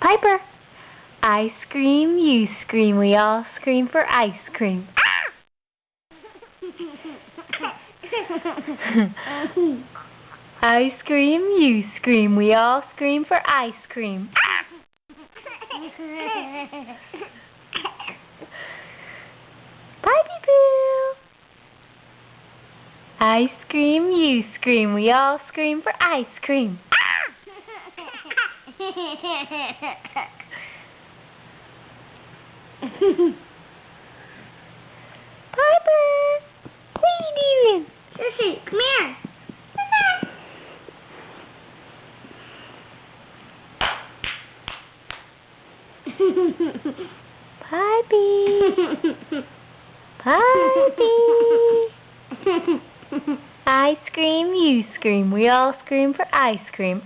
Piper. I scream, you scream, we all scream for ice cream. I scream, you scream, we all scream for ice cream. Pipey Poo. I scream, you scream, we all scream for ice cream. Piper, what are you doing? Sissy, come here. Pipey. Pipey. I scream, you scream, we all scream for ice cream.